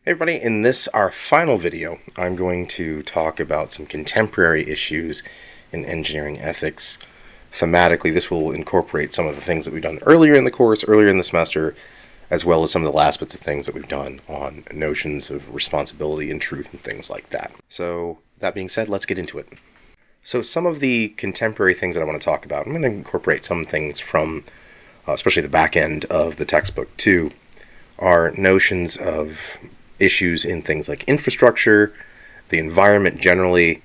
Hey everybody, in this, our final video, I'm going to talk about some contemporary issues in engineering ethics. Thematically, this will incorporate some of the things that we've done earlier in the course, earlier in the semester, as well as some of the last bits of things that we've done on notions of responsibility and truth and things like that. So, that being said, let's get into it. So some of the contemporary things that I want to talk about, I'm going to incorporate some things from, especially the back end of the textbook too, are notions of issues in things like infrastructure, the environment generally,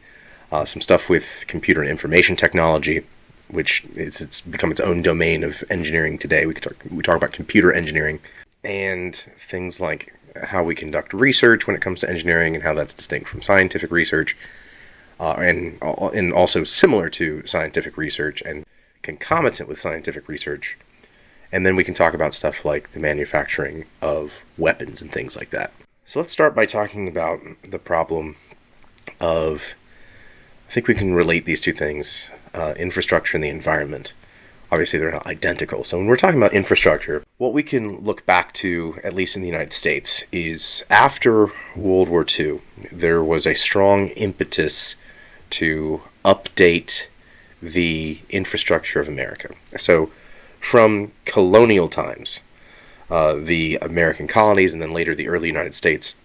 some stuff with computer and information technology, which it's become its own domain of engineering today. We talk about computer engineering, and things like how we conduct research when it comes to engineering and how that's distinct from scientific research, and also similar to scientific research and concomitant with scientific research. And then we can talk about stuff like the manufacturing of weapons and things like that. So let's start by talking about the problem of, I think we can relate these two things, infrastructure and the environment. Obviously they're not identical. So when we're talking about infrastructure, what we can look back to, at least in the United States, is after World War II, there was a strong impetus to update the infrastructure of America. So from colonial times, the American colonies and then later the early United States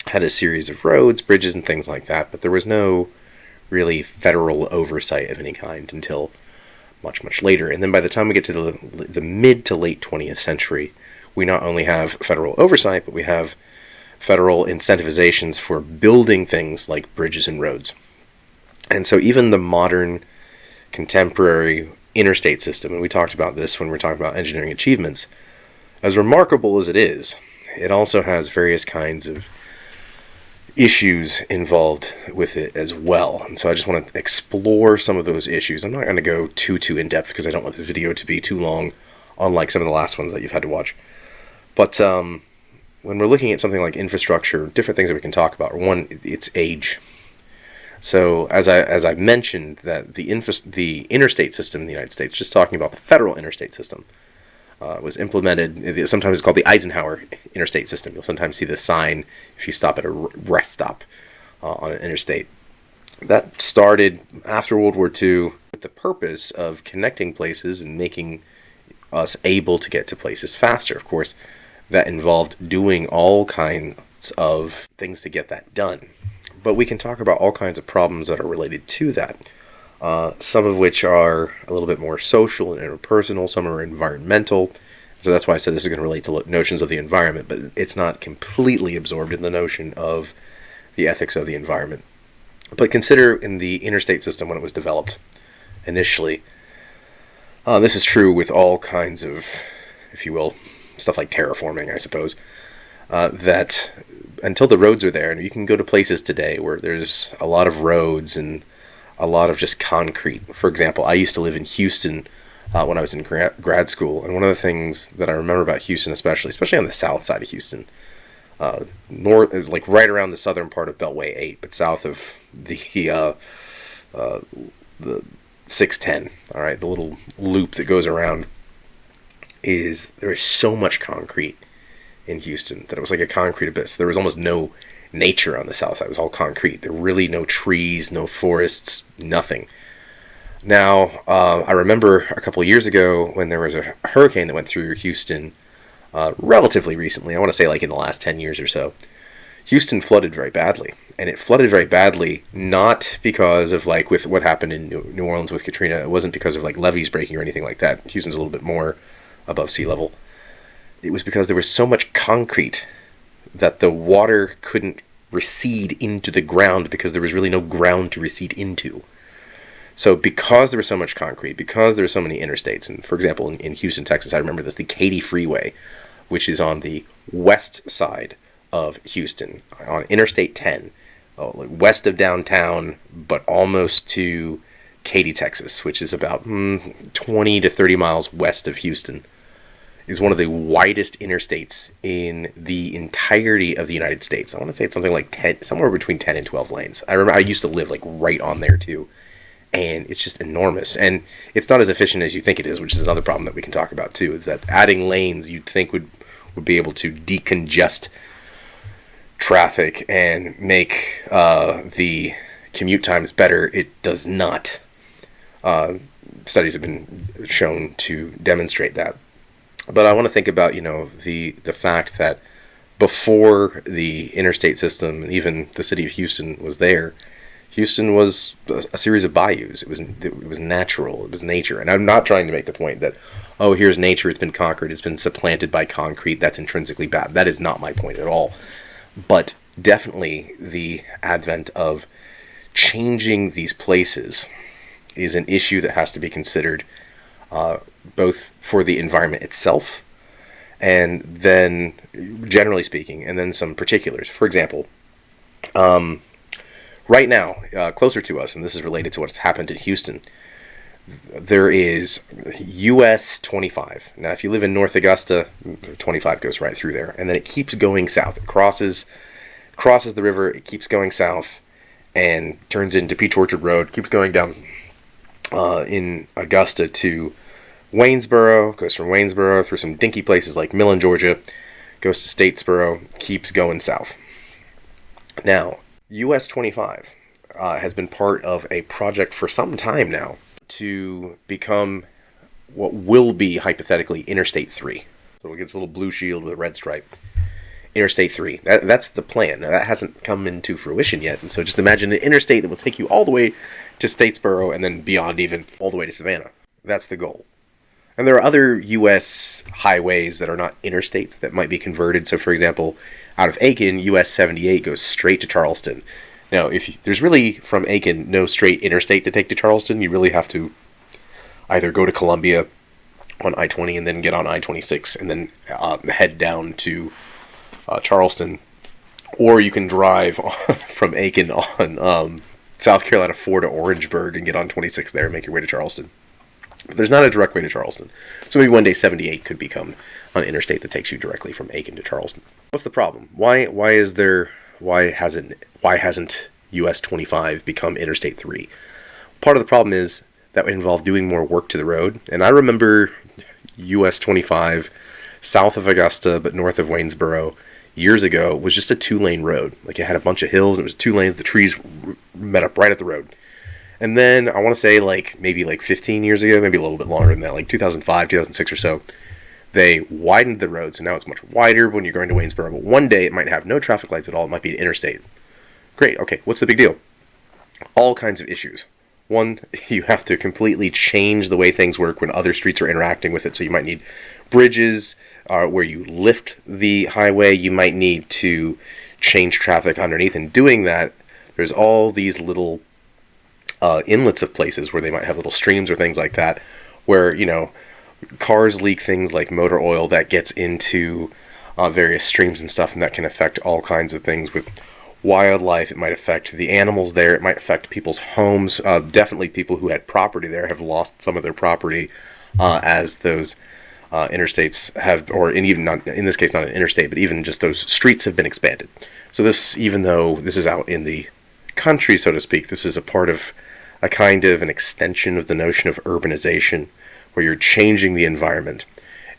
had a series of roads, bridges, and things like that, but there was no really federal oversight of any kind until much, much later. And then by the time we get to the mid to late 20th century, we not only have federal oversight, but we have federal incentivizations for building things like bridges and roads. And so even the modern, contemporary interstate system, and we talked about this when we were talking about engineering achievements, as remarkable as it is, it also has various kinds of issues involved with it as well. And so I just want to explore some of those issues. I'm not going to go too in-depth because I don't want this video to be too long, unlike some of the last ones that you've had to watch. But when we're looking at something like infrastructure, different things that we can talk about. One, its age. So as I mentioned, that the interstate system in the United States, just talking about the federal interstate system, was implemented. Sometimes it's called the Eisenhower interstate system. You'll sometimes see the sign if you stop at a rest stop on an interstate. That started after World War II with the purpose of connecting places and making us able to get to places faster. Of course, that involved doing all kinds of things to get that done. But we can talk about all kinds of problems that are related to that. Some of which are a little bit more social and interpersonal, some are environmental. So that's why I said this is going to relate to notions of the environment, but it's not completely absorbed in the notion of the ethics of the environment. But consider in the interstate system when it was developed initially, this is true with all kinds of, if you will, stuff like terraforming, I suppose, that until the roads are there, and you can go to places today where there's a lot of roads and a lot of just concrete. For example, I used to live in Houston when I was in grad school, and one of the things that I remember about Houston, especially on the south side of Houston, north, like right around the southern part of Beltway 8, but south of the 610, all right, the little loop that goes around, there is so much concrete in Houston that it was like a concrete abyss. There was almost no nature on the south side. It was all concrete. There were really no trees, no forests, nothing. Now, I remember a couple of years ago when there was a hurricane that went through Houston relatively recently. I want to say like in the last 10 years or so. Houston flooded very badly. And it flooded very badly not because of like with what happened in New Orleans with Katrina. It wasn't because of like levees breaking or anything like that. Houston's a little bit more above sea level. It was because there was so much concrete that the water couldn't recede into the ground because there was really no ground to recede into. So because there was so much concrete, because there were so many interstates, and for example, in Houston, Texas, I remember this, the Katy Freeway, which is on the west side of Houston, on Interstate 10, west of downtown, but almost to Katy, Texas, which is about 20 to 30 miles west of Houston, is one of the widest interstates in the entirety of the United States. I want to say it's something like 10, somewhere between 10 and 12 lanes. I remember I used to live like right on there too. And it's just enormous. And it's not as efficient as you think it is, which is another problem that we can talk about too, is that adding lanes you'd think would be able to decongest traffic and make the commute times better. It does not. Studies have been shown to demonstrate that. But I want to think about, the fact that before the interstate system, and even the city of Houston was there, Houston was a series of bayous. It was natural. It was nature. And I'm not trying to make the point that, oh, here's nature. It's been conquered. It's been supplanted by concrete. That's intrinsically bad. That is not my point at all. But definitely the advent of changing these places is an issue that has to be considered, both for the environment itself and then, generally speaking, and then some particulars. For example, right now, closer to us, and this is related to what's happened in Houston, there is US 25. Now, if you live in North Augusta, 25 goes right through there, and then it keeps going south. It crosses the river, it keeps going south, and turns into Peach Orchard Road, keeps going down in Augusta to Waynesboro, goes from Waynesboro through some dinky places like Millen, Georgia, goes to Statesboro, keeps going south. Now, US 25 has been part of a project for some time now to become what will be, hypothetically, Interstate 3. So it gets a little blue shield with a red stripe. Interstate 3. That's the plan. Now, that hasn't come into fruition yet, and so just imagine an interstate that will take you all the way to Statesboro and then beyond, even all the way to Savannah. That's the goal. And there are other U.S. highways that are not interstates that might be converted. So, for example, out of Aiken, US 78 goes straight to Charleston. Now, if there's really, from Aiken, no straight interstate to take to Charleston, you really have to either go to Columbia on I-20 and then get on I-26 and then head down to Charleston. Or you can drive from Aiken on South Carolina 4 to Orangeburg and get on 26 there and make your way to Charleston. But there's not a direct way to Charleston. So maybe one day 78 could become an interstate that takes you directly from Aiken to Charleston. What's the problem? Why hasn't US 25 become Interstate 3? Part of the problem is that would involve doing more work to the road. And I remember US 25 south of Augusta but north of Waynesboro years ago was just a 2-lane road. Like, it had a bunch of hills and it was 2 lanes. The trees met up right at the road. And then I want to say maybe 15 years ago, maybe a little bit longer than that, like 2005, 2006 or so, they widened the road, so now it's much wider when you're going to Waynesboro. But one day it might have no traffic lights at all. It might be an interstate. Great. Okay, what's the big deal? All kinds of issues. One, you have to completely change the way things work when other streets are interacting with it. So you might need bridges where you lift the highway. You might need to change traffic underneath. And doing that, there's all these little inlets of places where they might have little streams or things like that, where, cars leak things like motor oil that gets into various streams and stuff, and that can affect all kinds of things with wildlife. It might affect the animals there. It might affect people's homes. Definitely people who had property there have lost some of their property as those interstates have, or even not, in this case not an interstate, but even just those streets have been expanded. So this, even though this is out in the country, so to speak, this is a part of a kind of an extension of the notion of urbanization, where you're changing the environment.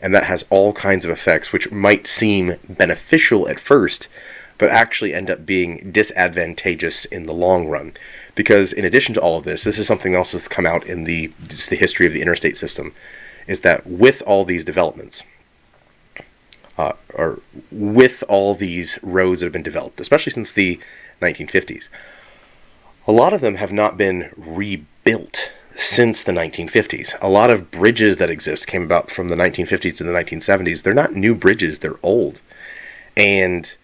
And that has all kinds of effects which might seem beneficial at first, but actually end up being disadvantageous in the long run. Because in addition to all of this is something else that's come out in the history of the interstate system, is that with all these developments, or with all these roads that have been developed, especially since the 1950s, a lot of them have not been rebuilt since the 1950s. A lot of bridges that exist came about from the 1950s to the 1970s. They're not new bridges, they're old. And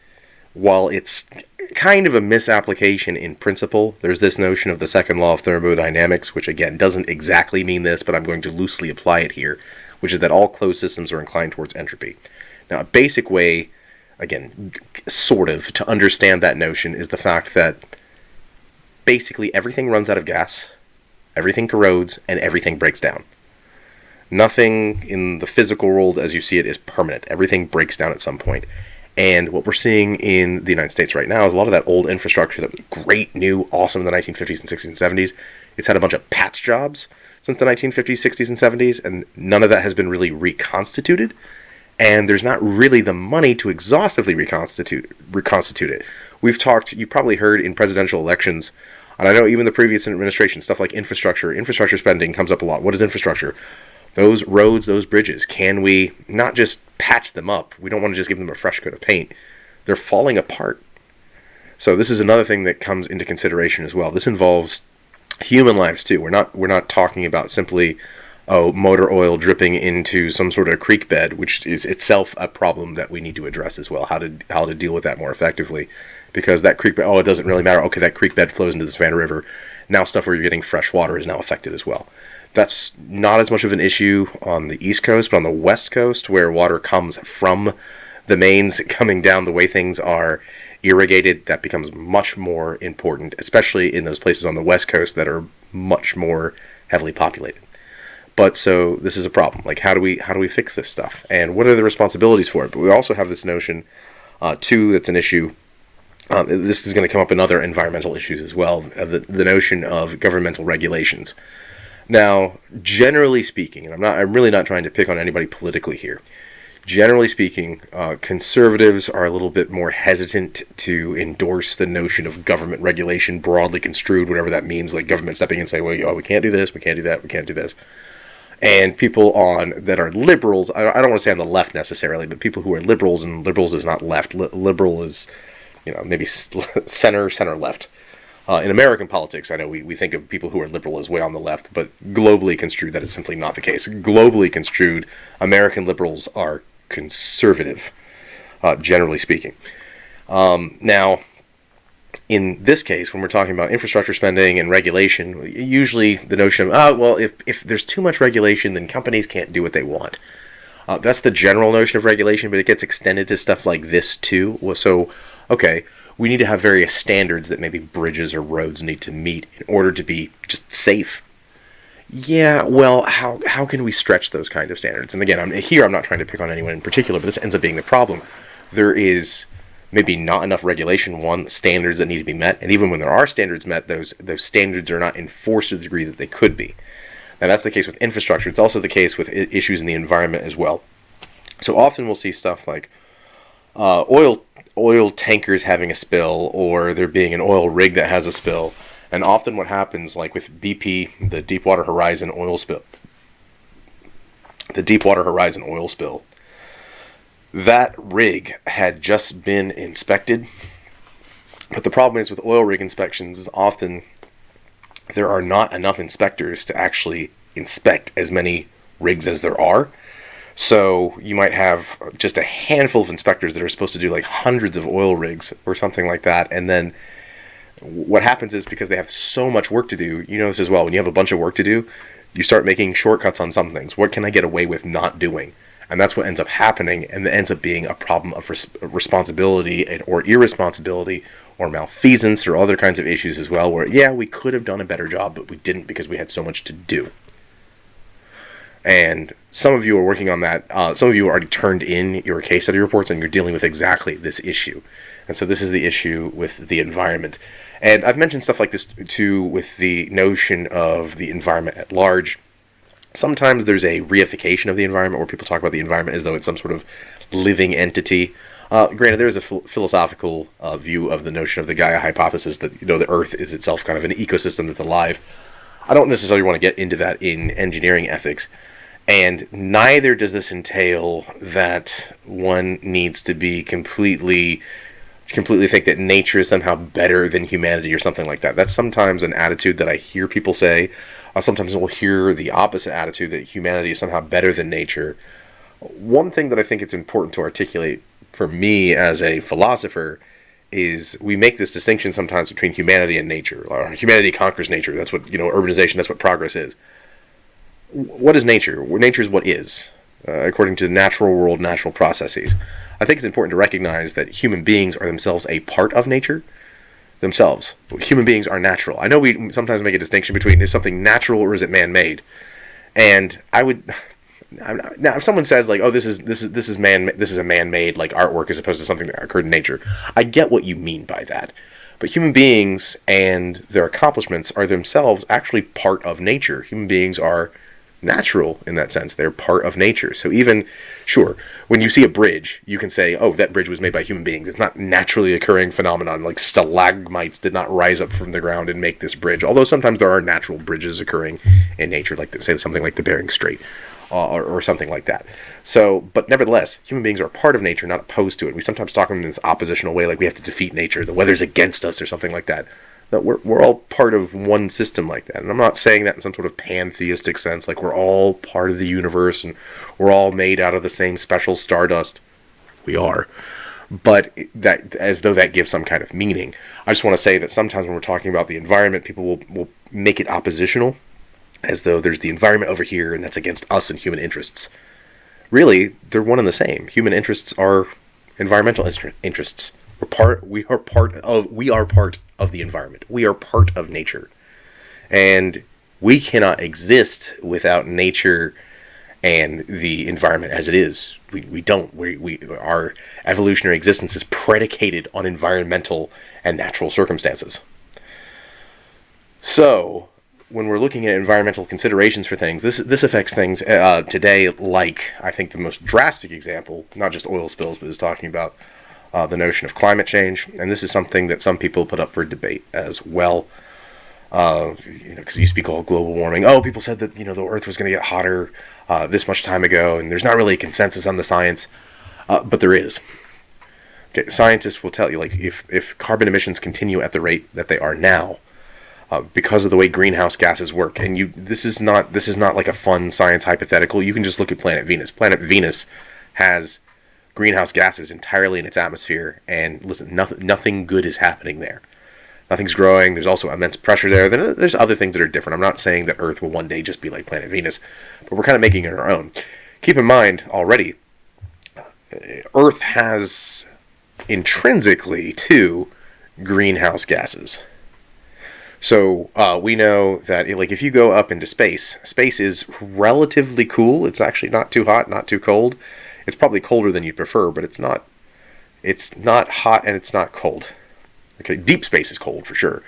while it's kind of a misapplication in principle, there's this notion of the second law of thermodynamics, which again doesn't exactly mean this, but I'm going to loosely apply it here, which is that all closed systems are inclined towards entropy. Now, a basic way, again, sort of, to understand that notion is the fact that basically everything runs out of gas, everything corrodes, and everything breaks down. Nothing in the physical world as you see it is permanent. Everything breaks down at some point. And what we're seeing in the United States right now is a lot of that old infrastructure that was great, new, awesome in the 1950s and 60s and 70s. It's had a bunch of patch jobs since the 1950s, 60s, and 70s, and none of that has been really reconstituted. And there's not really the money to exhaustively reconstitute reconstitute it. You've probably heard in presidential elections, and I know even the previous administration, stuff like infrastructure spending comes up a lot. What is infrastructure? Those roads, those bridges, can we not just patch them up? We don't want to just give them a fresh coat of paint. They're falling apart. So this is another thing that comes into consideration as well. This involves human lives too. We're not talking about simply motor oil dripping into some sort of creek bed, which is itself a problem that we need to address as well. How to deal with that more effectively, because that creek bed, it doesn't really matter. Okay, that creek bed flows into the Savannah River. Now stuff where you're getting fresh water is now affected as well. That's not as much of an issue on the East Coast, but on the West Coast, where water comes from the mains coming down, the way things are irrigated, that becomes much more important, especially in those places on the West Coast that are much more heavily populated. But so this is a problem. Like, how do we fix this stuff, and what are the responsibilities for it? But we also have this notion, too, that's an issue. This is going to come up in other environmental issues as well. The notion of governmental regulations. Now, generally speaking, and I'm really not trying to pick on anybody politically here. Generally speaking, conservatives are a little bit more hesitant to endorse the notion of government regulation, broadly construed, whatever that means, like government stepping in and saying, well, we can't do this, we can't do that, we can't do this. And people that are liberals, I don't want to say on the left necessarily, but people who are liberals, and liberals is not left, liberal is, maybe center left. In American politics, I know we think of people who are liberal as way on the left, but globally construed, that is simply not the case. Globally construed, American liberals are conservative, generally speaking. Now, in this case, when we're talking about infrastructure spending and regulation, usually the notion of, if there's too much regulation, then companies can't do what they want. That's the general notion of regulation, but it gets extended to stuff like this too. So, okay, we need to have various standards that maybe bridges or roads need to meet in order to be just safe. Yeah, well, how can we stretch those kind of standards? And again, I'm not trying to pick on anyone in particular, but this ends up being the problem. There is maybe not enough regulation, standards that need to be met, and even when there are standards met, those standards are not enforced to the degree that they could be. Now, that's the case with infrastructure. It's also the case with issues in the environment as well. So often we'll see stuff like oil tankers having a spill, or there being an oil rig that has a spill. And often what happens, like with BP, the Deepwater Horizon oil spill, that rig had just been inspected. But the problem is with oil rig inspections is often there are not enough inspectors to actually inspect as many rigs as there are. So you might have just a handful of inspectors that are supposed to do like hundreds of oil rigs or something like that. And then what happens is, because they have so much work to do, you know this as well, when you have a bunch of work to do, you start making shortcuts on some things. What can I get away with not doing? And that's what ends up happening, and it ends up being a problem of responsibility or irresponsibility or malfeasance or other kinds of issues as well, where, yeah, we could have done a better job, but we didn't because we had so much to do. And some of you are working on that. Some of you already turned in your case study reports, and you're dealing with exactly this issue. And so this is the issue with the environment. And I've mentioned stuff like this too with the notion of the environment at large. Sometimes there's a reification of the environment, where people talk about the environment as though it's some sort of living entity. Granted, there is a philosophical view of the notion of the Gaia Hypothesis that, the Earth is itself kind of an ecosystem that's alive. I don't necessarily want to get into that in engineering ethics. And neither does this entail that one needs to be completely think that nature is somehow better than humanity or something like that. That's sometimes an attitude that I hear people say. Sometimes we'll hear the opposite attitude, that humanity is somehow better than nature. One thing that I think it's important to articulate for me as a philosopher is we make this distinction sometimes between humanity and nature. Or humanity conquers nature. That's what, urbanization, that's what progress is. What is nature? Nature is what is, according to the natural world, natural processes. I think it's important to recognize that human beings are themselves a part of nature. Themselves. Human beings are natural. I know we sometimes make a distinction between, is something natural or is it man-made? And I would now, if someone says like, oh, this is a man-made like artwork as opposed to something that occurred in nature, I get what you mean by that. But human beings and their accomplishments are themselves actually part of nature. Human beings are natural in that sense. They're part of nature. So even, sure, when you see a bridge, you can say, oh, that bridge was made by human beings. It's not naturally occurring phenomenon. Like stalagmites did not rise up from the ground and make this bridge. Although sometimes there are natural bridges occurring in nature, like say something like the Bering Strait. Or something like that. So, but nevertheless, human beings are a part of nature, not opposed to it. We sometimes talk in this oppositional way, like we have to defeat nature, the weather's against us, or something like that. No, we're all part of one system like that. And I'm not saying that in some sort of pantheistic sense, like we're all part of the universe and we're all made out of the same special stardust. We are. But that, as though that gives some kind of meaning. I just want to say that sometimes when we're talking about the environment, people will make it oppositional, as though there's the environment over here and that's against us and human interests. Really, they're one and the same. Human interests are environmental interests. We are part of the environment. We are part of nature. And we cannot exist without nature and the environment as it is. We don't. Our evolutionary existence is predicated on environmental and natural circumstances. So, when we're looking at environmental considerations for things, this affects things today, like, I think the most drastic example, not just oil spills, but is talking about the notion of climate change. And this is something that some people put up for debate as well. Because it used to be called global warming. Oh, people said that, the Earth was going to get hotter this much time ago, and there's not really a consensus on the science. But there is. Okay, scientists will tell you, like, if carbon emissions continue at the rate that they are now, because of the way greenhouse gases work, and this is not like a fun science hypothetical. You can just look at planet Venus. Planet Venus has greenhouse gases entirely in its atmosphere, and listen, nothing good is happening there. Nothing's growing. There's also immense pressure there. There's other things that are different. I'm not saying that Earth will one day just be like planet Venus, but we're kind of making it our own. Keep in mind already, Earth has intrinsically two greenhouse gases. So we know that if you go up into space is relatively cool. It's actually not too hot, not too cold. It's probably colder than you'd prefer, but it's not hot and it's not cold. Okay, deep space is cold for sure.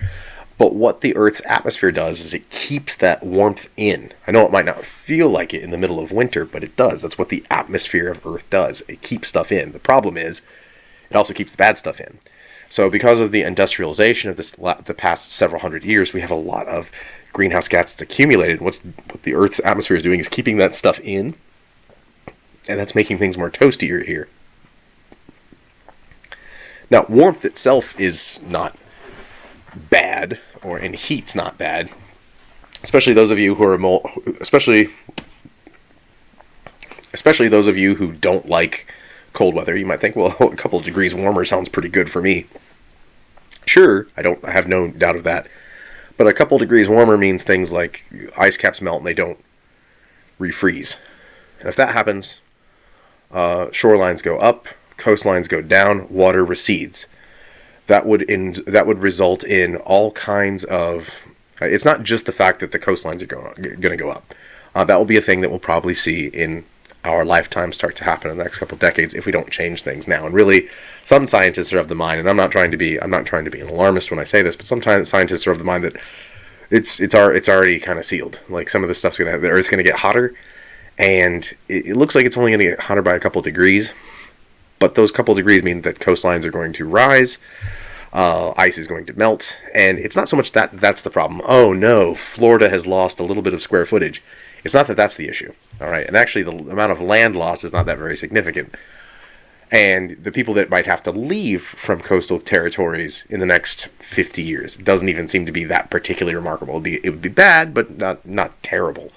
But what the Earth's atmosphere does is it keeps that warmth in. I know it might not feel like it in the middle of winter, but it does. That's what the atmosphere of Earth does. It keeps stuff in. The problem is it also keeps the bad stuff in. So because of the industrialization of the past several hundred years, we have a lot of greenhouse gases accumulated. What the Earth's atmosphere is doing is keeping that stuff in, and that's making things more toastier here. Now, warmth itself is not bad, and heat's not bad. Especially those of you who are especially those of you who don't like cold weather. You might think, well, a couple of degrees warmer sounds pretty good for me. Sure, I have no doubt of that. But a couple degrees warmer means things like ice caps melt and they don't refreeze. And if that happens, shorelines go up, coastlines go down, water recedes. That would result in all kinds of... It's not just the fact that the coastlines are going to go up. That will be a thing that we'll probably see in our lifetime start to happen in the next couple of decades if we don't change things now. And really, some scientists are of the mind, and I'm not trying to be an alarmist when I say this, but sometimes scientists are of the mind that it's already kind of sealed. Like, some of this stuff's the Earth's going to get hotter, and it looks like it's only going to get hotter by a couple degrees. But those couple degrees mean that coastlines are going to rise, ice is going to melt, and it's not so much that's the problem. Oh no, Florida has lost a little bit of square footage. It's not that that's the issue, all right? And actually, the amount of land loss is not that very significant. And the people that might have to leave from coastal territories in the next 50 years doesn't even seem to be that particularly remarkable. It would be bad, but not terrible.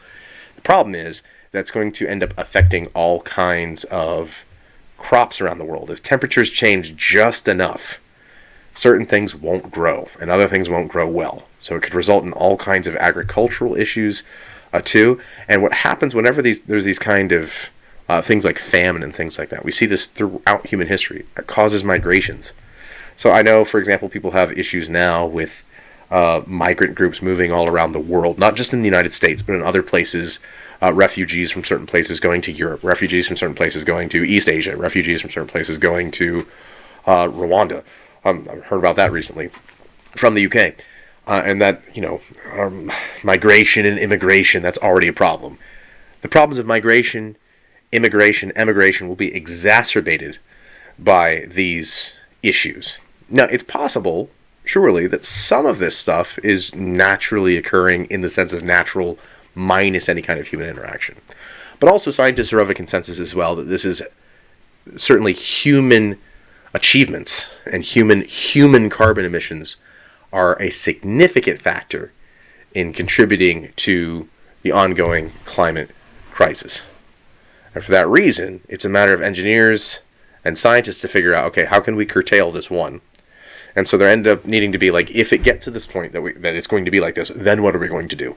The problem is that's going to end up affecting all kinds of crops around the world. If temperatures change just enough, certain things won't grow, and other things won't grow well. So it could result in all kinds of agricultural issues, too. And what happens whenever there's these kind of things like famine and things like that, we see this throughout human history. It causes migrations. So I know, for example, people have issues now with migrant groups moving all around the world, not just in the United States, but in other places. Refugees from certain places going to Europe, refugees from certain places going to East Asia, refugees from certain places going to Rwanda. I've heard about that recently from the UK. And that, migration and immigration, that's already a problem. The problems of migration, immigration, emigration will be exacerbated by these issues. Now, it's possible, surely, that some of this stuff is naturally occurring in the sense of natural minus any kind of human interaction. But also scientists are of a consensus as well that this is certainly human achievements, and human carbon emissions are a significant factor in contributing to the ongoing climate crisis. And for that reason, it's a matter of engineers and scientists to figure out, okay, how can we curtail this one? And so there end up needing to be like, if it gets to this point that it's going to be like this, then what are we going to do?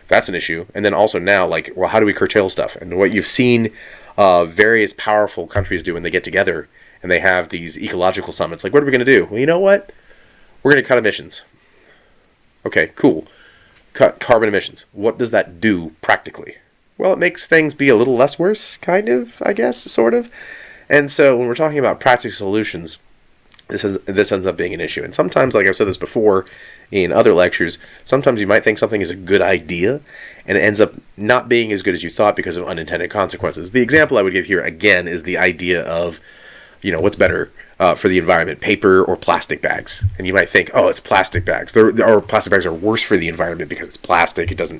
That's an issue. And then also now, like, well, how do we curtail stuff? And what you've seen various powerful countries do when they get together and they have these ecological summits, like, what are we going to do? Well, you know what? We're going to cut emissions. Okay, cool. Cut carbon emissions. What does that do practically? Well, it makes things be a little less worse, kind of, I guess, sort of. And so when we're talking about practical solutions, this ends up being an issue. And sometimes, like I've said this before in other lectures, sometimes you might think something is a good idea, and it ends up not being as good as you thought because of unintended consequences. The example I would give here, again, is the idea of, what's better for the environment, paper or plastic bags? And you might think, oh, it's plastic bags. Or plastic bags are worse for the environment because it's plastic. It's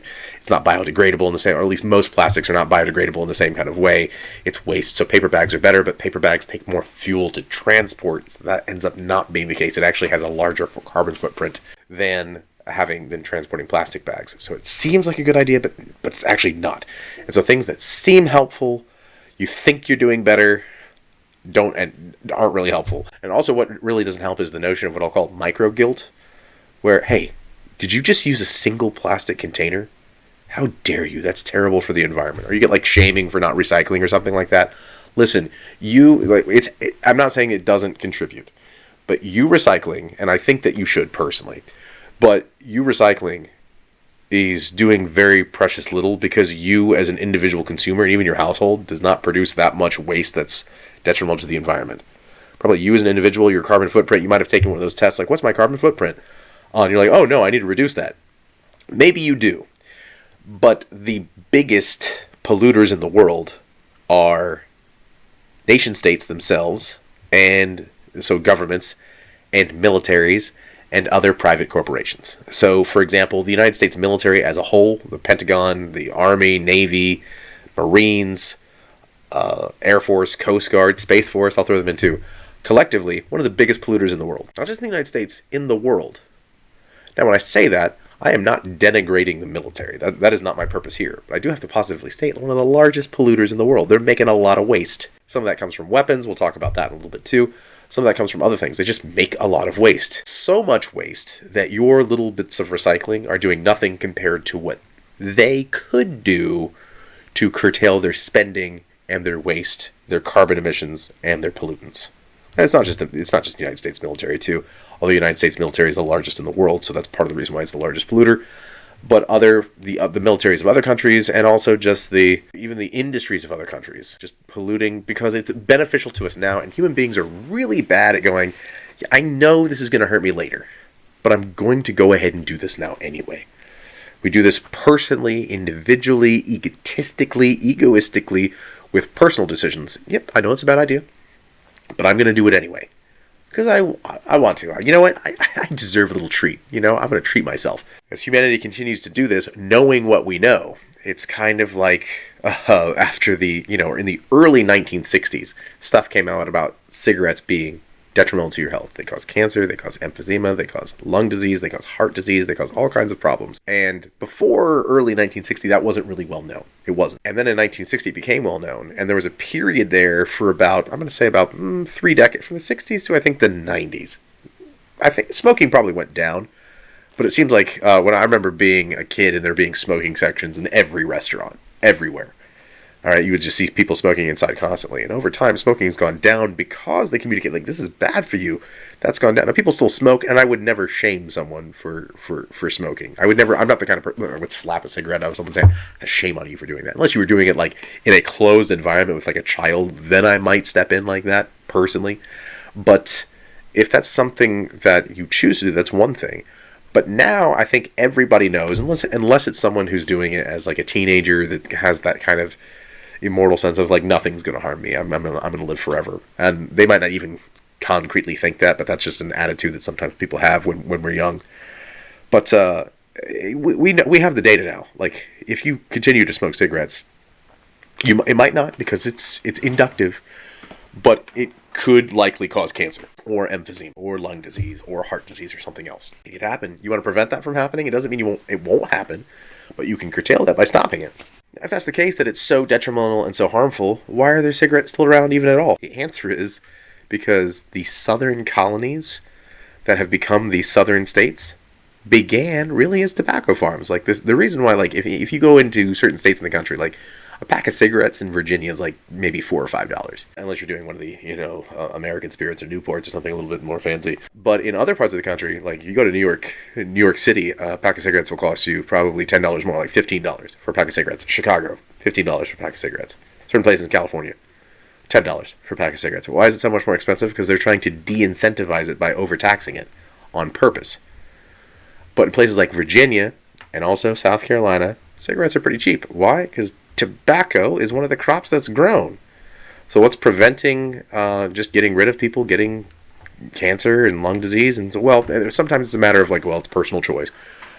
not biodegradable in the same, or at least most plastics are not biodegradable in the same kind of way. It's waste. So paper bags are better, but paper bags take more fuel to transport. So that ends up not being the case. It actually has a larger carbon footprint than transporting plastic bags. So it seems like a good idea, but it's actually not. And so things that seem helpful, you think you're doing better, aren't really helpful. And also what really doesn't help is the notion of what I'll call micro guilt, where, hey, did you just use a single plastic container? How dare you? That's terrible for the environment. Or you get like shaming for not recycling or something like that. Listen, I'm not saying it doesn't contribute, but you recycling, and I think that you should personally, but you recycling is doing very precious little because you as an individual consumer, and even your household, does not produce that much waste that's detrimental to the environment. Probably you as an individual, your carbon footprint, you might have taken one of those tests, like, what's my carbon footprint? And you're like, oh no, I need to reduce that. Maybe you do. But the biggest polluters in the world are nation states themselves, and so governments and militaries and other private corporations. So, for example, the United States military as a whole, the Pentagon, the Army, Navy, Marines, Air Force, Coast Guard, Space Force, I'll throw them in too. Collectively, one of the biggest polluters in the world. Not just in the United States, in the world. Now, when I say that, I am not denigrating the military. That is not my purpose here. But I do have to positively state one of the largest polluters in the world. They're making a lot of waste. Some of that comes from weapons. We'll talk about that in a little bit too. Some of that comes from other things. They just make a lot of waste. So much waste that your little bits of recycling are doing nothing compared to what they could do to curtail their spending and their waste, their carbon emissions, and their pollutants. And it's not just the United States military too. Although the United States military is the largest in the world, so that's part of the reason why it's the largest polluter. But the militaries of other countries, and also just even the industries of other countries, just polluting because it's beneficial to us now. And human beings are really bad at going, yeah, I know this is going to hurt me later, but I'm going to go ahead and do this now anyway. We do this personally, individually, egoistically, with personal decisions. Yep, I know it's a bad idea, but I'm going to do it anyway. Because I want to. You know what? I deserve a little treat. I'm going to treat myself. As humanity continues to do this, knowing what we know, it's kind of like after in the early 1960s, stuff came out about cigarettes being detrimental to your health. They cause cancer, they cause emphysema, they cause lung disease, they cause heart disease, they cause all kinds of problems. And before early 1960, that wasn't really well known. It wasn't. And then in 1960, it became well known. And there was a period there for about 3 decades, from the 60s to I think the 90s. I think smoking probably went down. But it seems like when I remember being a kid and there being smoking sections in every restaurant, everywhere. All right, you would just see people smoking inside constantly. And over time, smoking has gone down because they communicate, like, this is bad for you. That's gone down. Now, people still smoke, and I would never shame someone for smoking. I'm not the kind of person that would slap a cigarette out of someone saying, shame on you for doing that. Unless you were doing it, like, in a closed environment with, like, a child, then I might step in like that, personally. But if that's something that you choose to do, that's one thing. But now I think everybody knows, unless it's someone who's doing it as like a teenager that has that kind of immortal sense of like nothing's going to harm me. I'm gonna live forever, and they might not even concretely think that, but that's just an attitude that sometimes people have when we're young. But we have the data now. Like if you continue to smoke cigarettes, it might not because it's inductive, but it could likely cause cancer or emphysema or lung disease or heart disease or something else. It could happen. You want to prevent that from happening? It doesn't mean it won't happen, but you can curtail that by stopping it. If that's the case, that it's so detrimental and so harmful, why are there cigarettes still around even at all? The answer is because the southern colonies that have become the southern states began really as tobacco farms. Like this, the reason why, like if you go into certain states in the country, like a pack of cigarettes in Virginia is like maybe $4 or $5, unless you're doing one of the American Spirits or Newports or something a little bit more fancy. But in other parts of the country, like you go to New York City, a pack of cigarettes will cost you probably $10 more, like $15 for a pack of cigarettes. Chicago, $15 for a pack of cigarettes. Certain places in California, $10 for a pack of cigarettes. Why is it so much more expensive? Because they're trying to de-incentivize it by overtaxing it on purpose. But in places like Virginia and also South Carolina, cigarettes are pretty cheap. Why? Because tobacco is one of the crops that's grown. So what's preventing just getting rid of people getting cancer and lung disease? And so, well, sometimes it's a matter of like, well, it's personal choice.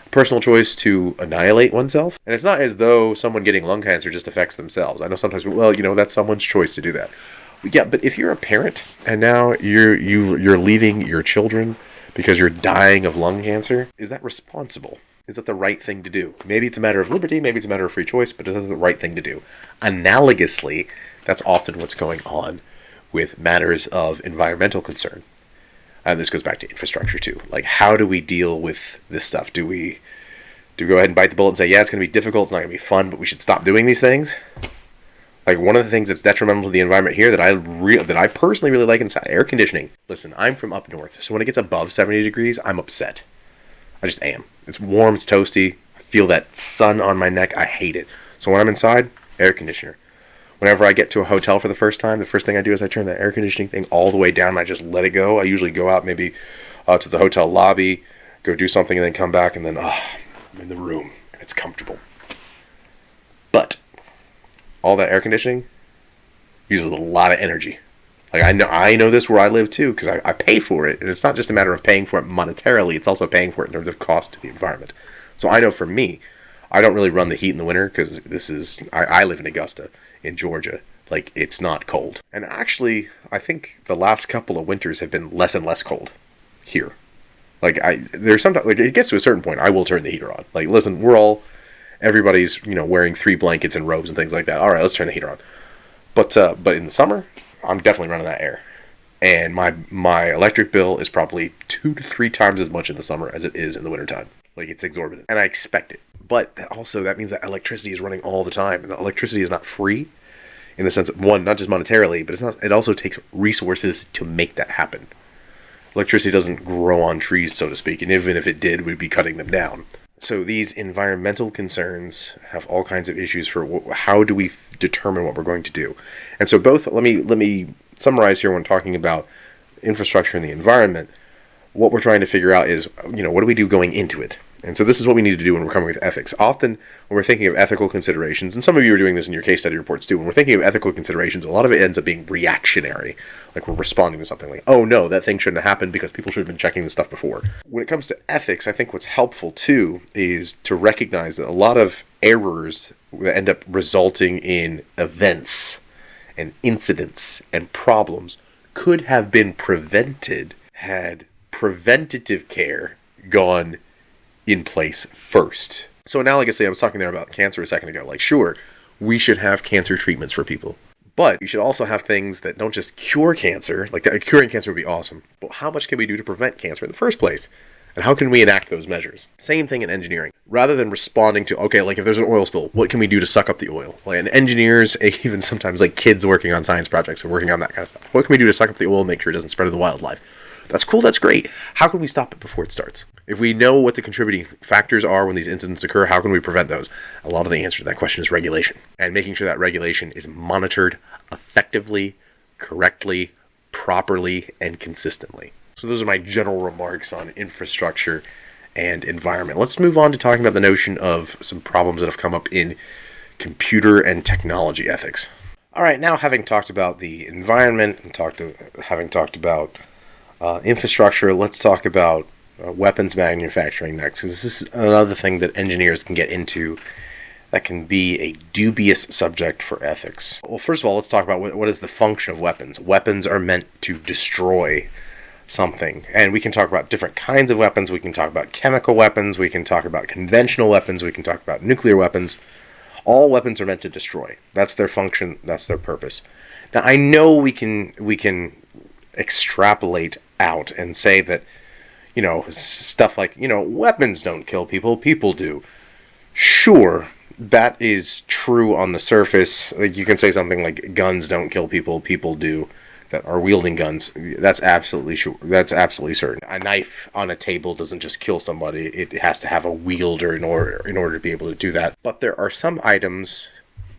Personal choice to annihilate oneself. And it's not as though someone getting lung cancer just affects themselves. I know sometimes, well, that's someone's choice to do that. Yeah, but if you're a parent and now you're leaving your children because you're dying of lung cancer, is that responsible? Is that the right thing to do? Maybe it's a matter of liberty, maybe it's a matter of free choice, but is that the right thing to do? Analogously, that's often what's going on with matters of environmental concern. And this goes back to infrastructure too. Like, how do we deal with this stuff? Do we go ahead and bite the bullet and say, yeah, it's going to be difficult, it's not going to be fun, but we should stop doing these things? Like, one of the things that's detrimental to the environment here that I personally really like inside, air conditioning. Listen, I'm from up north, so when it gets above 70 degrees, I'm upset. I just am. It's warm, it's toasty. I feel that sun on my neck. I hate it. So when I'm inside, air conditioner. Whenever I get to a hotel for the first time, the first thing I do is I turn the air conditioning thing all the way down and I just let it go. I usually go out maybe to the hotel lobby, go do something, and then come back, and then I'm in the room and it's comfortable. But all that air conditioning uses a lot of energy. Like I know this where I live too, because I pay for it, and it's not just a matter of paying for it monetarily, it's also paying for it in terms of cost to the environment. So I know for me, I don't really run the heat in the winter, because I live in Augusta, in Georgia. Like, it's not cold. And actually, I think the last couple of winters have been less and less cold here. Like, there's sometimes, like, it gets to a certain point, I will turn the heater on. Like, listen, everybody's, wearing 3 blankets and robes and things like that. All right, let's turn the heater on. But in the summer, I'm definitely running that air. And my electric bill is probably 2 to 3 times as much in the summer as it is in the wintertime. Like, it's exorbitant. And I expect it. But that means that electricity is running all the time. And the electricity is not free in the sense that, one, not just monetarily, but it also takes resources to make that happen. Electricity doesn't grow on trees, so to speak. And even if it did, we'd be cutting them down. So these environmental concerns have all kinds of issues for how do we determine what we're going to do. And so let me summarize here when talking about infrastructure and the environment. What we're trying to figure out is, what do we do going into it? And so this is what we need to do when we're coming with ethics. Often, when we're thinking of ethical considerations, and some of you are doing this in your case study reports too, when we're thinking of ethical considerations, a lot of it ends up being reactionary. Like, we're responding to something like, oh no, that thing shouldn't have happened because people should have been checking this stuff before. When it comes to ethics, I think what's helpful too is to recognize that a lot of errors that end up resulting in events and incidents and problems could have been prevented had preventative care gone in place first. So analogously, I was talking there about cancer a second ago. Like, sure, we should have cancer treatments for people, but we should also have things that don't just cure cancer. Like, curing cancer would be awesome, but how much can we do to prevent cancer in the first place? And how can we enact those measures? Same thing in engineering. Rather than responding to, okay, like if there's an oil spill, what can we do to suck up the oil? Like, and engineers, even sometimes like kids working on science projects are working on that kind of stuff. What can we do to suck up the oil and make sure it doesn't spread to the wildlife? That's cool, that's great. How can we stop it before it starts? If we know what the contributing factors are when these incidents occur, how can we prevent those? A lot of the answer to that question is regulation. And making sure that regulation is monitored effectively, correctly, properly, and consistently. So those are my general remarks on infrastructure and environment. Let's move on to talking about the notion of some problems that have come up in computer and technology ethics. All right, now having talked about the environment and having talked about infrastructure, let's talk about weapons manufacturing next, because this is another thing that engineers can get into that can be a dubious subject for ethics. Well, first of all, let's talk about what is the function of weapons. Weapons are meant to destroy something, and we can talk about different kinds of weapons. We can talk about chemical weapons, we can talk about conventional weapons, we can talk about nuclear weapons. All weapons are meant to destroy. That's their function, that's their purpose. Now, I know we can extrapolate out and say that, stuff like, weapons don't kill people, people do. Sure, that is true on the surface. Like, you can say something like guns don't kill people, people do, that are wielding guns. That's absolutely sure. That's absolutely certain. A knife on a table doesn't just kill somebody. It has to have a wielder in order to be able to do that. But there are some items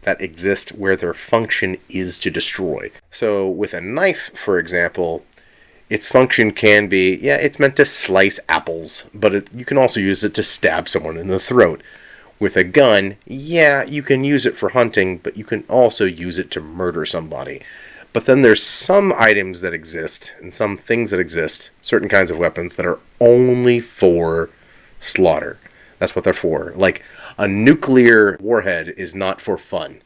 that exist where their function is to destroy. So with a knife, for example, its function can be, it's meant to slice apples, but you can also use it to stab someone in the throat. With a gun, you can use it for hunting, but you can also use it to murder somebody. But then there's some items that exist, and some things that exist, certain kinds of weapons, that are only for slaughter. That's what they're for. Like, a nuclear warhead is not for fun.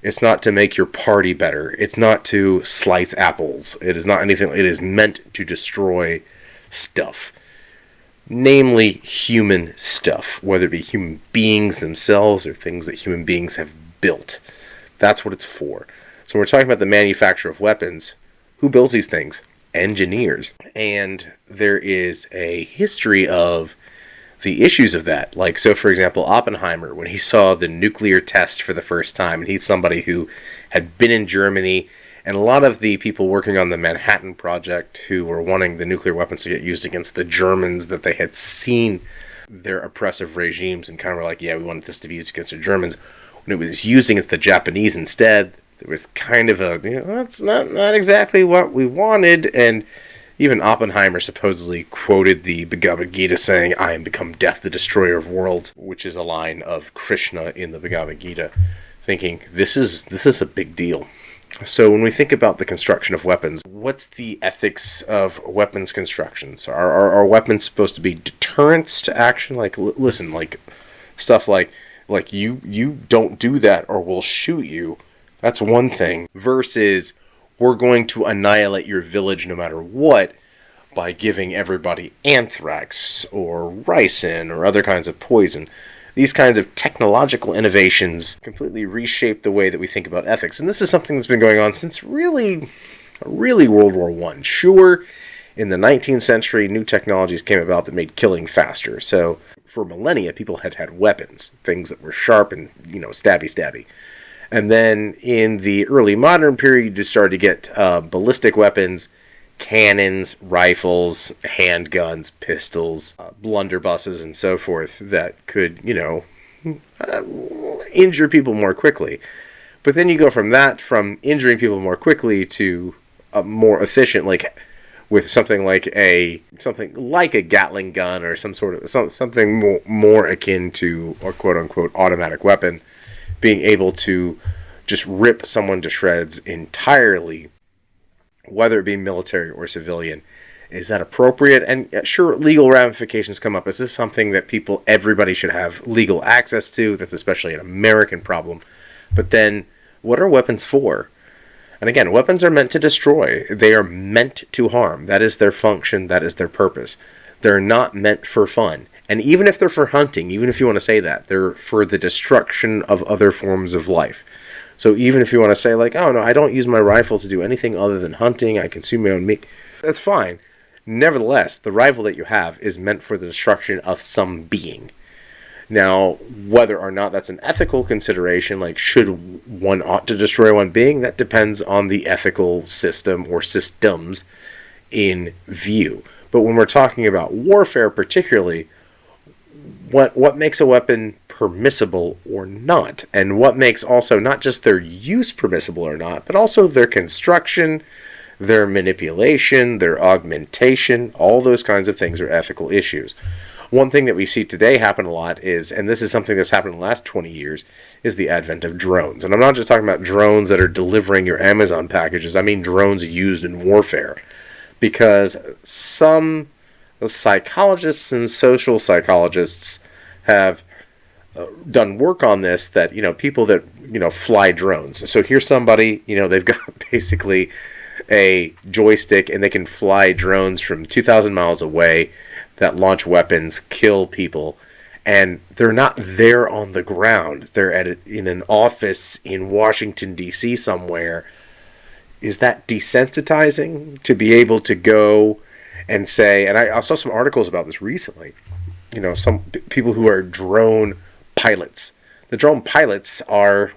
It's not to make your party better. It's not to slice apples. It is not anything. It is meant to destroy stuff. Namely, human stuff. Whether it be human beings themselves or things that human beings have built. That's what it's for. So we're talking about the manufacture of weapons. Who builds these things? Engineers. And there is a history of the issues of that. Like, so for example, Oppenheimer, when he saw the nuclear test for the first time, and he's somebody who had been in Germany, and a lot of the people working on the Manhattan Project who were wanting the nuclear weapons to get used against the Germans, that they had seen their oppressive regimes and kind of were like, we wanted this to be used against the Germans. When it was used against the Japanese instead, there was kind of a, that's not exactly what we wanted. And even Oppenheimer supposedly quoted the Bhagavad Gita saying, "I am become death, the destroyer of worlds," which is a line of Krishna in the Bhagavad Gita, thinking, this is a big deal. So when we think about the construction of weapons, what's the ethics of weapons constructions? Are weapons supposed to be deterrents to action? Like, listen, like, stuff like you don't do that or we'll shoot you. That's one thing, versus we're going to annihilate your village no matter what by giving everybody anthrax or ricin or other kinds of poison. These kinds of technological innovations completely reshape the way that we think about ethics. And this is something that's been going on since really World War I. Sure, in the 19th century, new technologies came about that made killing faster. So for millennia, people had weapons, things that were sharp and, stabby. And then in the early modern period, you just started to get ballistic weapons, cannons, rifles, handguns, pistols, blunderbusses, and so forth that could, injure people more quickly. But then you go from injuring people more quickly to a more efficient, like with something like a Gatling gun or something more akin to a quote unquote automatic weapon, being able to just rip someone to shreds entirely, whether it be military or civilian. Is that appropriate? And sure, legal ramifications come up. Is this something that everybody should have legal access to? That's especially an American problem. But then, what are weapons for? And again, weapons are meant to destroy. They are meant to harm. That is their function. That is their purpose. They're not meant for fun. And even if they're for hunting, even if you want to say that, they're for the destruction of other forms of life. So even if you want to say, like, oh no, I don't use my rifle to do anything other than hunting, I consume my own meat, that's fine. Nevertheless, the rifle that you have is meant for the destruction of some being. Now, whether or not that's an ethical consideration, like should one ought to destroy one being, that depends on the ethical system or systems in view. But when we're talking about warfare particularly, what makes a weapon permissible or not, and what makes also not just their use permissible or not, but also their construction, their manipulation, their augmentation, all those kinds of things are ethical issues. One thing that we see today happen a lot is, and this is something that's happened in the last 20 years, is the advent of drones. And I'm not just talking about drones that are delivering your Amazon packages. I mean drones used in warfare. Because some psychologists and social psychologists have done work on this, that, people that, fly drones. So here's somebody, they've got basically a joystick and they can fly drones from 2,000 miles away that launch weapons, kill people, and they're not there on the ground. They're in an office in Washington, D.C. somewhere. Is that desensitizing to be able to go and say, and I saw some articles about this recently, some people who are drone pilots. The drone pilots are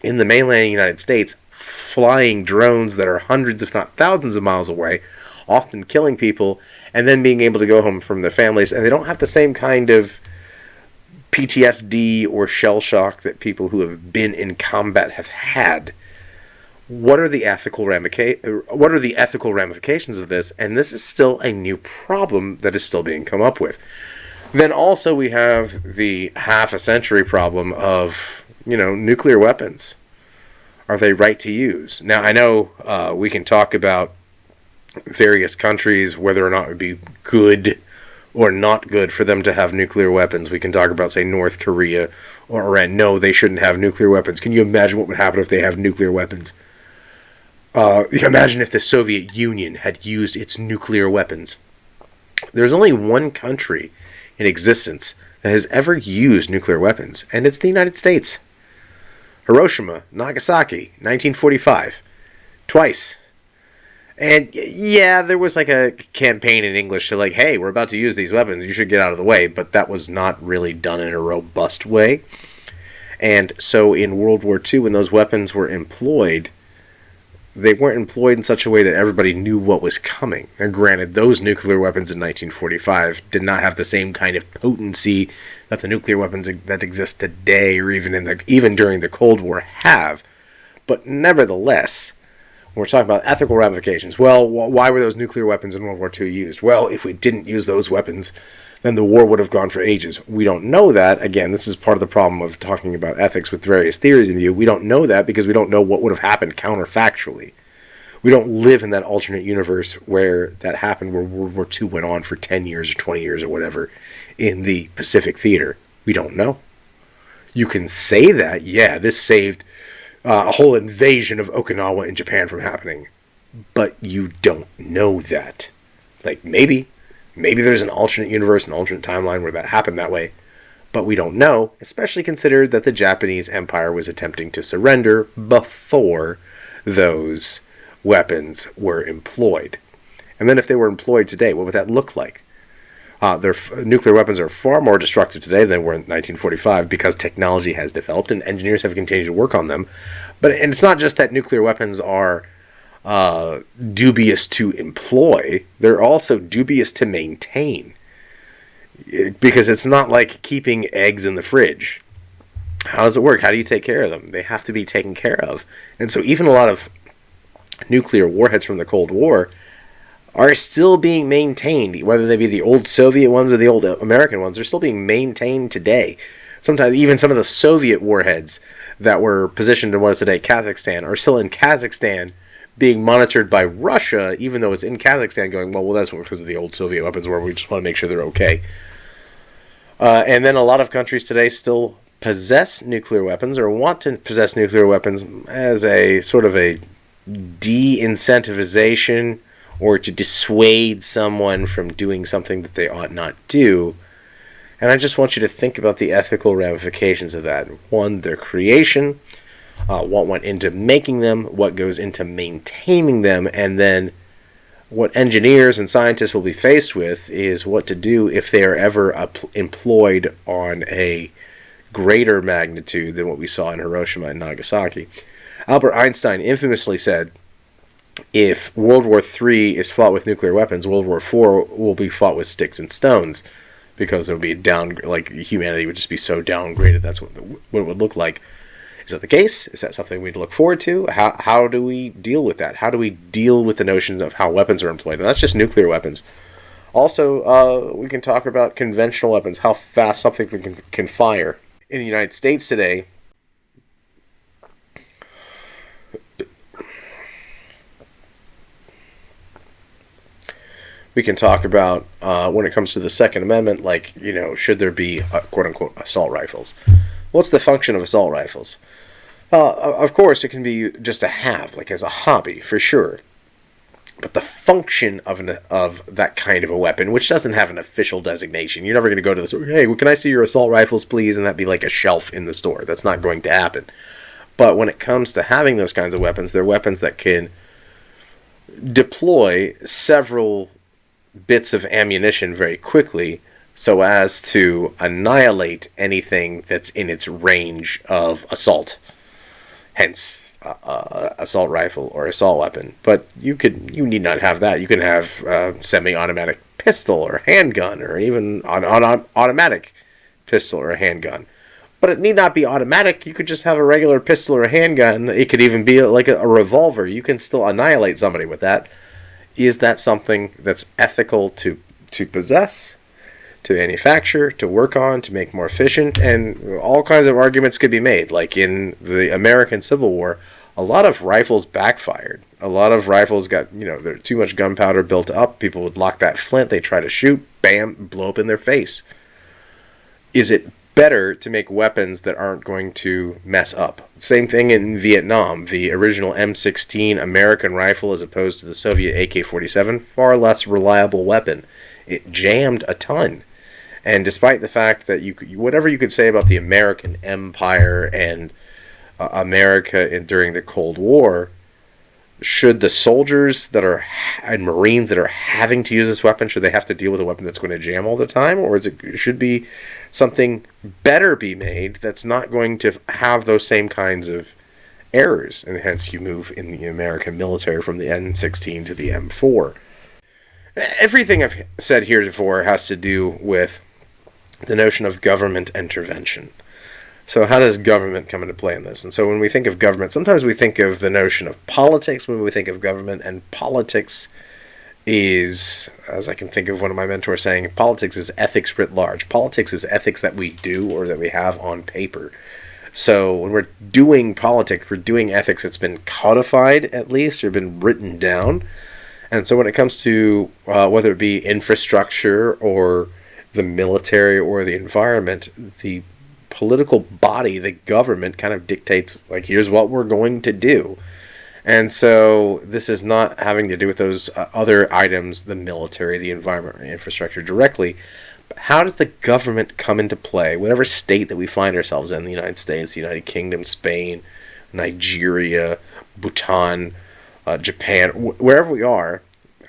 in the mainland United States flying drones that are hundreds, if not thousands of miles away, often killing people, and then being able to go home from their families, and they don't have the same kind of PTSD or shell shock that people who have been in combat have had. What are the ethical ramifications of this? And this is still a new problem that is still being come up with. Then also we have the half a century problem of, nuclear weapons. Are they right to use? Now, I know we can talk about various countries, whether or not it would be good or not good for them to have nuclear weapons. We can talk about, say, North Korea or Iran. No, they shouldn't have nuclear weapons. Can you imagine what would happen if they have nuclear weapons? Imagine if the Soviet Union had used its nuclear weapons. There's only one country in existence that has ever used nuclear weapons, and it's the United States. Hiroshima, Nagasaki, 1945. Twice. And yeah, there was like a campaign in English to like, hey, we're about to use these weapons, you should get out of the way, but that was not really done in a robust way. And so in World War II, when those weapons were employed, they weren't employed in such a way that everybody knew what was coming. And granted, those nuclear weapons in 1945 did not have the same kind of potency that the nuclear weapons that exist today, or even during the Cold War, have. But nevertheless, when we're talking about ethical ramifications, well, why were those nuclear weapons in World War II used? Well, if we didn't use those weapons, then the war would have gone for ages. We don't know that. Again, this is part of the problem of talking about ethics with various theories in view. We don't know that because we don't know what would have happened counterfactually. We don't live in that alternate universe where that happened, where World War II went on for 10 years or 20 years or whatever in the Pacific Theater. We don't know. You can say that, yeah, this saved a whole invasion of Okinawa in Japan from happening. But you don't know that. Like, maybe there's an alternate universe, an alternate timeline where that happened that way. But we don't know, especially considered that the Japanese Empire was attempting to surrender before those weapons were employed. And then if they were employed today, what would that look like? Their nuclear weapons are far more destructive today than they were in 1945 because technology has developed and engineers have continued to work on them. And it's not just that nuclear weapons are dubious to employ, they're also dubious to maintain. Because it's not like keeping eggs in the fridge. How does it work? How do you take care of them? They have to be taken care of. And so even a lot of nuclear warheads from the Cold War are still being maintained, whether they be the old Soviet ones or the old American ones, they're still being maintained today. Sometimes even some of the Soviet warheads that were positioned in what is today Kazakhstan are still in Kazakhstan being monitored by Russia, even though it's in Kazakhstan going, well, that's because of the old Soviet weapons where we just want to make sure they're okay. And then a lot of countries today still possess nuclear weapons or want to possess nuclear weapons as a sort of a de-incentivization or to dissuade someone from doing something that they ought not do. And I just want you to think about the ethical ramifications of that. One, their creation, what went into making them, what goes into maintaining them, and then what engineers and scientists will be faced with is what to do if they are ever employed on a greater magnitude than what we saw in Hiroshima and Nagasaki. Albert Einstein infamously said, if World War III is fought with nuclear weapons, World War IV will be fought with sticks and stones, because it would be humanity would just be so downgraded. That's what it would look like. Is that the case? Is that something we'd look forward to? How do we deal with that? How do we deal with the notions of how weapons are employed? And that's just nuclear weapons. Also, we can talk about conventional weapons, how fast something can fire. In the United States today, we can talk about when it comes to the Second Amendment, like, should there be quote-unquote assault rifles? What's the function of assault rifles? Of course, it can be just a have, like as a hobby, for sure. But the function of that kind of a weapon, which doesn't have an official designation, you're never going to go to the store, hey, can I see your assault rifles, please? And that be like a shelf in the store. That's not going to happen. But when it comes to having those kinds of weapons, they're weapons that can deploy several bits of ammunition very quickly so as to annihilate anything that's in its range of assault. Hence, assault rifle or assault weapon. But you need not have that. You can have a semi-automatic pistol or handgun, or even an automatic pistol or a handgun. But it need not be automatic. You could just have a regular pistol or a handgun. It could even be like a revolver. You can still annihilate somebody with that. Is that something that's ethical to possess, to manufacture, to work on, to make more efficient? And all kinds of arguments could be made. Like in the American Civil War, a lot of rifles backfired. A lot of rifles got, there's too much gunpowder built up. People would lock that flint. They try to shoot. Bam, blow up in their face. Is it better to make weapons that aren't going to mess up? Same thing in Vietnam. The original M16 American rifle, as opposed to the Soviet AK-47, far less reliable weapon. It jammed a ton. And despite the fact that whatever you could say about the American Empire and America during the Cold War, should the soldiers and Marines that are having to use this weapon, should they have to deal with a weapon that's going to jam all the time? Or should be something better be made that's not going to have those same kinds of errors? And hence you move in the American military from the M16 to the M4. Everything I've said heretofore has to do with the notion of government intervention. So how does government come into play in this? And so when we think of government, sometimes we think of the notion of politics when we think of government, and politics is, as I can think of one of my mentors saying, politics is ethics writ large. Politics is ethics that we do or that we have on paper. So when we're doing politics, we're doing ethics that's been codified, at least, or been written down. And so when it comes to whether it be infrastructure or the military or the environment, the political body, the government, kind of dictates, like, here's what we're going to do. And so this is not having to do with those other items, the military, the environment, or infrastructure directly. But how does the government come into play? Whatever state that we find ourselves in, the United States, the United Kingdom, Spain, Nigeria, Bhutan, Japan, wherever we are,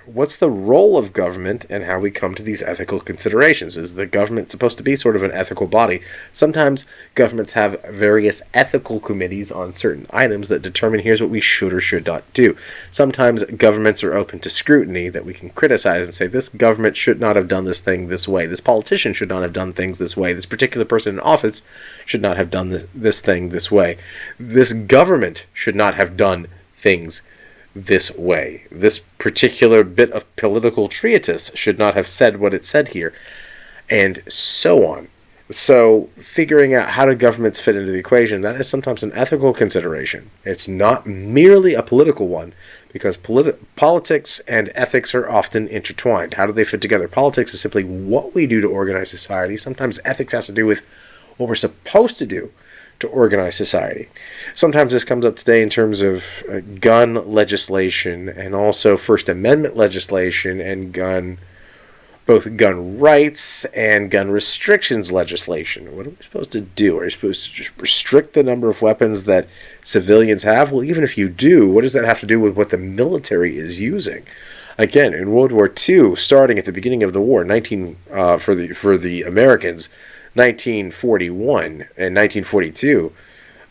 what's the role of government and how we come to these ethical considerations? Is the government supposed to be sort of an ethical body? Sometimes governments have various ethical committees on certain items that determine here's what we should or should not do. Sometimes governments are open to scrutiny that we can criticize and say, this government should not have done this thing this way. This politician should not have done things this way. This particular person in office should not have done this thing this way. This government should not have done things this way. This particular bit of political treatise should not have said what it said here, and so on. So figuring out how do governments fit into the equation, that is sometimes an ethical consideration. It's not merely a political one, because politics and ethics are often intertwined. How do they fit together? Politics is simply what we do to organize society. Sometimes ethics has to do with what we're supposed to do to organize society. Sometimes this comes up today in terms of gun legislation and also First Amendment legislation and both gun rights and gun restrictions legislation. What are we supposed to do? Are you supposed to just restrict the number of weapons that civilians have? Well, even if you do, what does that have to do with what the military is using? Again, in World War II, starting at the beginning of the war, for the Americans, 1941 and 1942,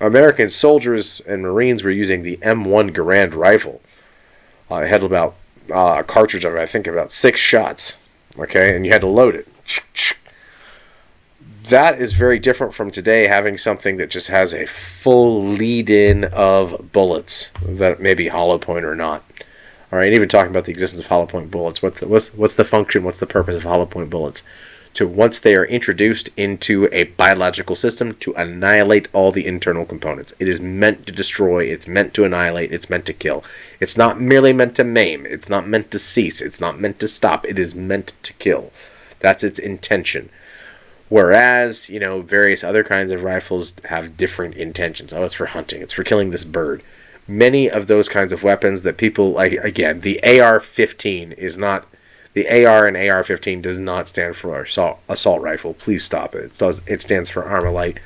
American soldiers and Marines were using the M1 Garand rifle. It had about a cartridge of, I think, about 6 shots. Okay, and you had to load it. That is very different from today, having something that just has a full lead-in of bullets that may be hollow point or not. All right, and even talking about the existence of hollow point bullets. What's the function? What's the purpose of hollow point bullets? To once they are introduced into a biological system, to annihilate all the internal components. It is meant to destroy. It's meant to annihilate. It's meant to kill. It's not merely meant to maim. It's not meant to cease. It's not meant to stop. It is meant to kill. That's its intention. Whereas, various other kinds of rifles have different intentions. Oh, it's for hunting. It's for killing this bird. Many of those kinds of weapons that people, like, again, the AR-15 is not... The AR and AR-15 does not stand for assault rifle. Please stop it. It stands for Armalite.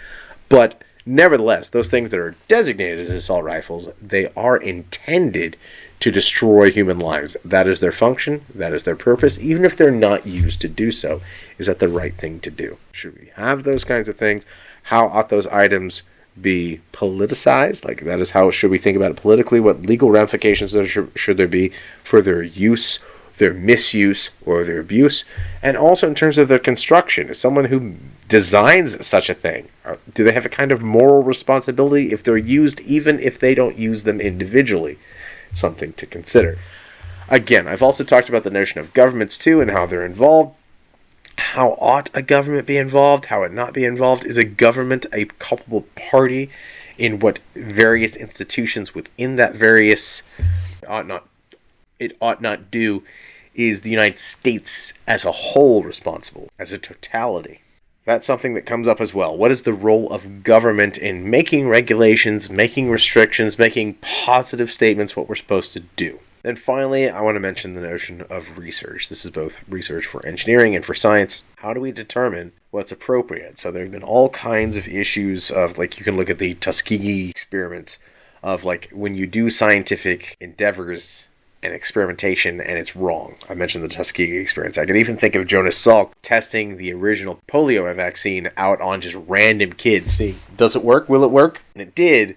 But nevertheless, those things that are designated as assault rifles, they are intended to destroy human lives. That is their function. That is their purpose. Even if they're not used to do so, is that the right thing to do? Should we have those kinds of things? How ought those items be politicized? Like, that is how should we think about it politically? What legal ramifications should there be for their use, their misuse, or their abuse? And also in terms of their construction, as someone who designs such a thing, do they have a kind of moral responsibility if they're used, even if they don't use them individually? Something to consider. Again, I've also talked about the notion of governments too and how they're involved. How ought a government be involved? How it not be involved? Is a government a culpable party in what various institutions within that various ought not do? Is the United States as a whole responsible, as a totality? That's something that comes up as well. What is the role of government in making regulations, making restrictions, making positive statements, what we're supposed to do? And finally, I want to mention the notion of research. This is both research for engineering and for science. How do we determine what's appropriate? So there have been all kinds of issues of, like, you can look at the Tuskegee experiments of, like, when you do scientific endeavors and experimentation and it's wrong. I mentioned the Tuskegee experience. I can even think of Jonas Salk testing the original polio vaccine out on just random kids. See, does it work? Will it work? And it did.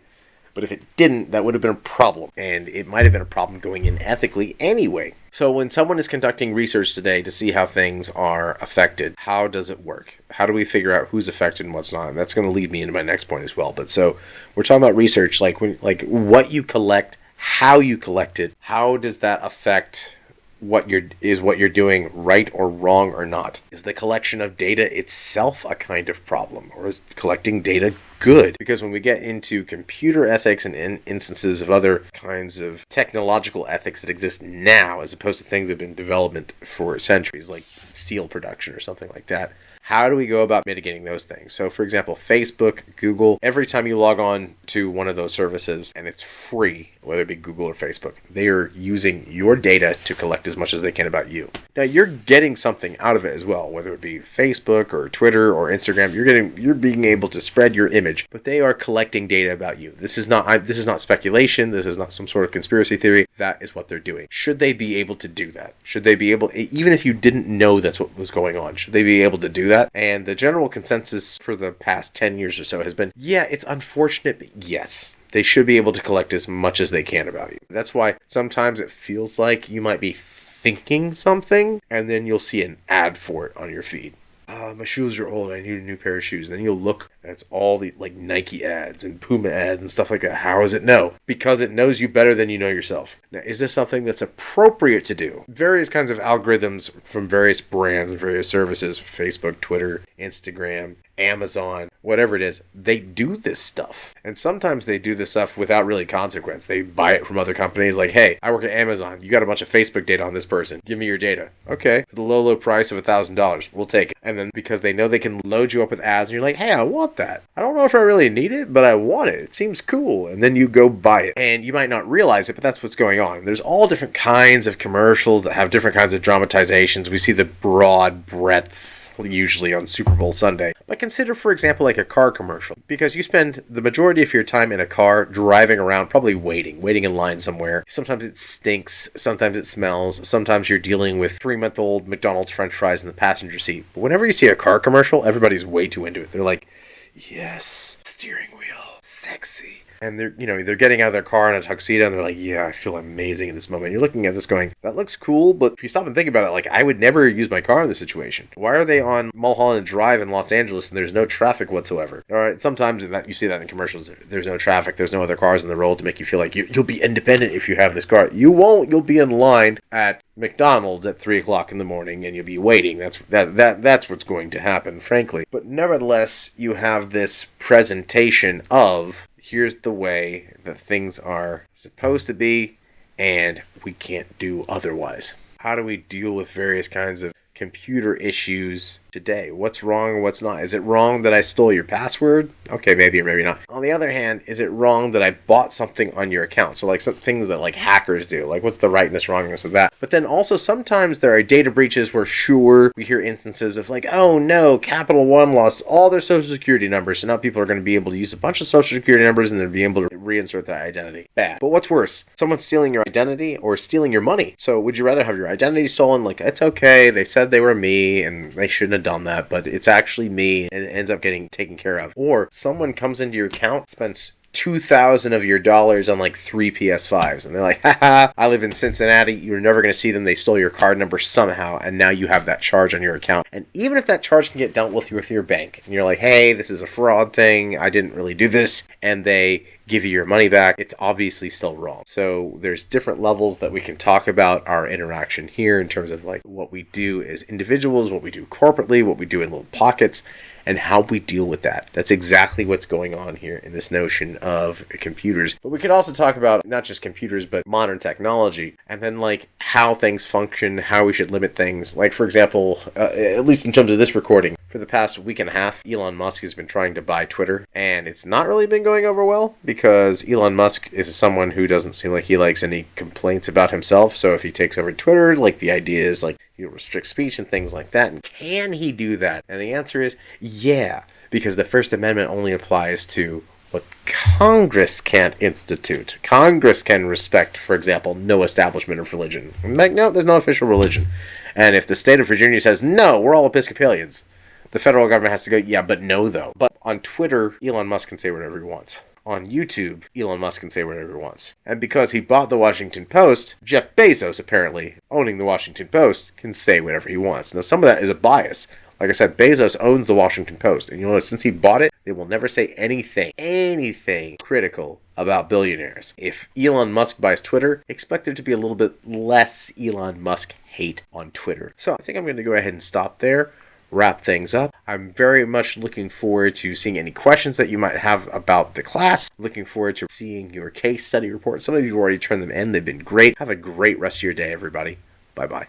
But if it didn't, that would have been a problem. And it might have been a problem going in ethically anyway. So when someone is conducting research today to see how things are affected, how does it work? How do we figure out who's affected and what's not? And that's going to lead me into my next point as well. But so we're talking about research, like what you collect, how you collect it, how does that affect what you're doing right or wrong or not? Is the collection of data itself a kind of problem, or is collecting data good? Because when we get into computer ethics and instances of other kinds of technological ethics that exist now, as opposed to things that have been in development for centuries, like steel production or something like that, how do we go about mitigating those things? So, for example, Facebook, Google, every time you log on to one of those services and it's free, whether it be Google or Facebook, they are using your data to collect as much as they can about you. Now, you're getting something out of it as well, whether it be Facebook or Twitter or Instagram. You're being able to spread your image, but they are collecting data about you. This is not speculation. This is not some sort of conspiracy theory. That is what they're doing. Should they be able to do that? Should they be able, even if you didn't know that's what was going on, should they be able to do that? And the general consensus for the past 10 years or so has been, yeah, it's unfortunate, but yes, they should be able to collect as much as they can about you. That's why sometimes it feels like you might be thinking something, and then you'll see an ad for it on your feed. My shoes are old, I need a new pair of shoes. And then you'll look, and it's all the like Nike ads and Puma ads and stuff like that. How does it know? Because it knows you better than you know yourself. Now, is this something that's appropriate to do? Various kinds of algorithms from various brands and various services, Facebook, Twitter, Instagram, Amazon, whatever it is, they do this stuff. And sometimes they do this stuff without really consequence. They buy it from other companies like, hey, I work at Amazon. You got a bunch of Facebook data on this person. Give me your data. Okay. For the low price of $1,000. We'll take it. And then because they know they can load you up with ads and you're like, hey, I want that. I don't know if I really need it, but I want it. It seems cool. And then you go buy it. And you might not realize it, but that's what's going on. There's all different kinds of commercials that have different kinds of dramatizations. We see the broad breadth usually on Super Bowl Sunday. But consider, for example, like a car commercial, because you spend the majority of your time in a car driving around, probably waiting in line somewhere. Sometimes it stinks, sometimes it smells, sometimes you're dealing with 3-month-old McDonald's French fries in the passenger seat. But whenever you see a car commercial, everybody's way too into it. They're like, yes, steering wheel, sexy. and they're getting out of their car in a tuxedo, and they're like, yeah, I feel amazing in this moment. You're looking at this going, that looks cool, but if you stop and think about it, like, I would never use my car in this situation. Why are they on Mulholland Drive in Los Angeles and there's no traffic whatsoever? All right, sometimes you see that in commercials. There's no traffic, there's no other cars in the road to make you feel like you'll be independent if you have this car. You won't. You'll be in line at McDonald's at 3 o'clock in the morning, and you'll be waiting. That's what's going to happen, frankly. But nevertheless, you have this presentation of, here's the way that things are supposed to be, and we can't do otherwise. How do we deal with various kinds of computer issues today? What's wrong or what's not? Is it wrong that I stole your password? Okay, maybe or maybe not. On the other hand, is it wrong that I bought something on your account? So like some things that like hackers do, like what's the rightness, wrongness of that? But then also sometimes there are data breaches where sure, we hear instances of like, oh no, Capital One lost all their social security numbers, so now people are going to be able to use a bunch of social security numbers and they'll be able to reinsert their identity. Bad. But what's worse? Someone stealing your identity or stealing your money. So would you rather have your identity stolen? Like, it's okay, they said they were me and they shouldn't have done that, but it's actually me and it ends up getting taken care of. Or someone comes into your account, spends $2,000 of your dollars on like 3 PS5s, and they're like, haha, I live in Cincinnati, you're never going to see them, they stole your card number somehow, and now you have that charge on your account. And even if that charge can get dealt with your bank, and you're like, hey, this is a fraud thing, I didn't really do this, and they give you your money back, it's obviously still wrong. So there's different levels that we can talk about our interaction here in terms of like what we do as individuals, what we do corporately, what we do in little pockets, and how we deal with that. That's exactly what's going on here in this notion of computers. But we could also talk about not just computers, but modern technology, and then like how things function, how we should limit things. Like, for example, at least in terms of this recording, for the past week and a half, Elon Musk has been trying to buy Twitter, and it's not really been going over well because Elon Musk is someone who doesn't seem like he likes any complaints about himself. So if he takes over Twitter, like the idea is like he'll restrict speech and things like that. And can he do that? And the answer is yeah, because the First Amendment only applies to what Congress can't institute. Congress can respect, for example, no establishment of religion. Like, no, there's no official religion. And if the state of Virginia says, no, we're all Episcopalians, the federal government has to go, yeah, but no, though. But on Twitter, Elon Musk can say whatever he wants. On YouTube, Elon Musk can say whatever he wants. And because he bought the Washington Post, Jeff Bezos, apparently, owning the Washington Post, can say whatever he wants. Now, some of that is a bias. Like I said, Bezos owns the Washington Post. And you know, since he bought it, they will never say anything critical about billionaires. If Elon Musk buys Twitter, expect there to be a little bit less Elon Musk hate on Twitter. So I think I'm going to go ahead and stop there. Wrap things up. I'm very much looking forward to seeing any questions that you might have about the class. Looking forward to seeing your case study reports. Some of you have already turned them in. They've been great. Have a great rest of your day, everybody. Bye-bye.